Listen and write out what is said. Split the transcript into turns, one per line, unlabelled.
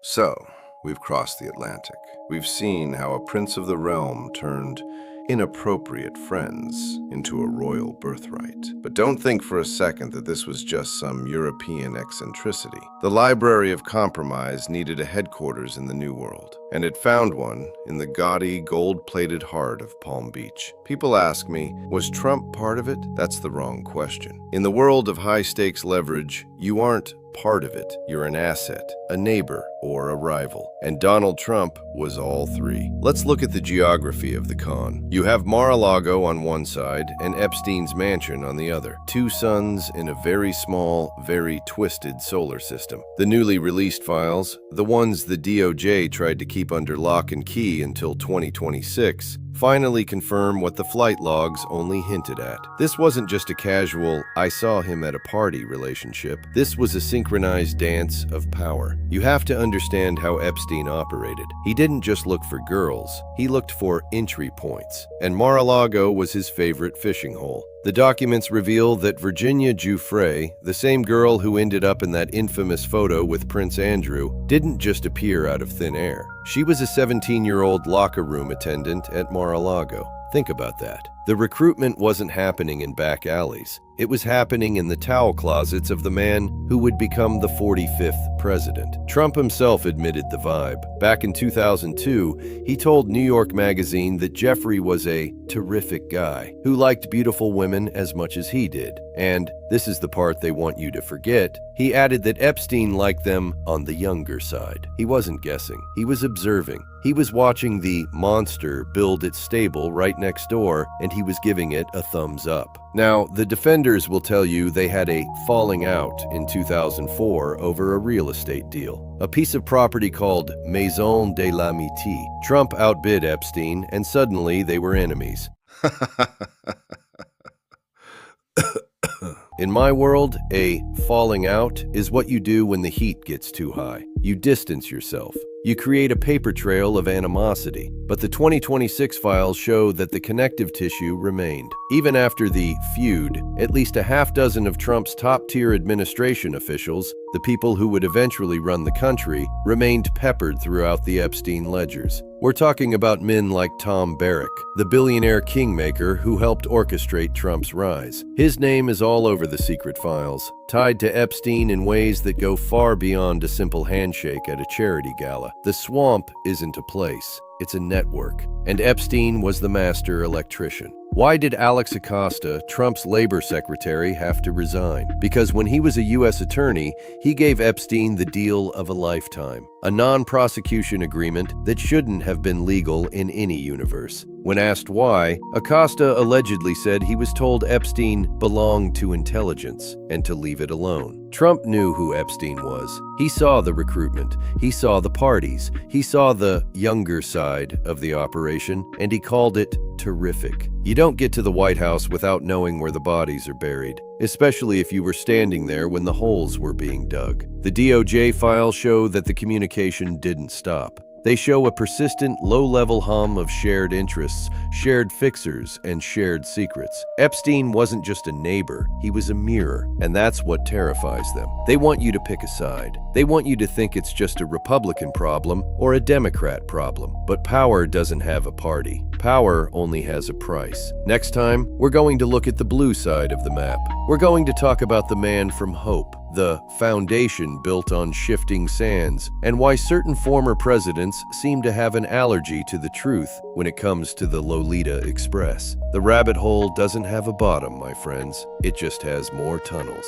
So, we've crossed the Atlantic. We've seen how a prince of the realm turned inappropriate friends into a royal birthright. But don't think for a second that this was just some European eccentricity. The Library of Compromise needed a headquarters in the New World, and it found one in the gaudy, gold-plated heart of Palm Beach. People ask me, was Trump part of it? That's the wrong question. In the world of high-stakes leverage, you aren't part of it. You're an asset, a neighbor, or a rival. And Donald Trump was all three. Let's look at the geography of the con. You have Mar-a-Lago on one side and Epstein's mansion on the other. Two suns in a very small, very twisted solar system. The newly released files, the ones the DOJ tried to keep under lock and key until 2026, finally confirm what the flight logs only hinted at. This wasn't just a casual, I saw him at a party relationship. This was a synchronized dance of power. You have to understand how Epstein operated. He didn't just look for girls, he looked for entry points. And Mar-a-Lago was his favorite fishing hole. The documents reveal that Virginia Giuffre, the same girl who ended up in that infamous photo with Prince Andrew, didn't just appear out of thin air. She was a 17-year-old locker room attendant at Mar-a-Lago. Think about that. The recruitment wasn't happening in back alleys. It was happening in the towel closets of the man who would become the 45th president. Trump himself admitted the vibe. Back in 2002, he told New York Magazine that Giuffre was a terrific guy who liked beautiful women as much as he did. And this is the part they want you to forget. He added that Epstein liked them on the younger side. He wasn't guessing. He was observing. He was watching the monster build its stable right next door, and he was giving it a thumbs up. Now, the defenders will tell you they had a falling out in 2004 over a real estate deal, a piece of property called Maison de l'Amitié. Trump outbid Epstein, and suddenly they were enemies. In my world, a falling out is what you do when the heat gets too high. You distance yourself. You create a paper trail of animosity. But the 2026 files show that the connective tissue remained. Even after the feud, at least a half dozen of Trump's top-tier administration officials, the people who would eventually run the country, remained peppered throughout the Epstein ledgers. We're talking about men like Tom Barrack, the billionaire kingmaker who helped orchestrate Trump's rise. His name is all over the secret files, tied to Epstein in ways that go far beyond a simple handshake at a charity gala. The swamp isn't a place, it's a network. And Epstein was the master electrician. Why did Alex Acosta, Trump's labor secretary, have to resign? Because when he was a U.S. attorney, he gave Epstein the deal of a lifetime, a non-prosecution agreement that shouldn't have been legal in any universe. When asked why, Acosta allegedly said he was told Epstein belonged to intelligence and to leave it alone. Trump knew who Epstein was. He saw the recruitment, he saw the parties, he saw the younger side of the operation, and he called it terrific. You don't get to the White House without knowing where the bodies are buried, especially if you were standing there when the holes were being dug. The DOJ files show that the communication didn't stop. They show a persistent, low-level hum of shared interests, shared fixers, and shared secrets. Epstein wasn't just a neighbor, he was a mirror, and that's what terrifies them. They want you to pick a side. They want you to think it's just a Republican problem or a Democrat problem. But power doesn't have a party. Power only has a price. Next time, we're going to look at the blue side of the map. We're going to talk about the man from Hope, the foundation built on shifting sands, and why certain former presidents seem to have an allergy to the truth when it comes to the Lolita Express. The rabbit hole doesn't have a bottom, my friends. It just has more tunnels.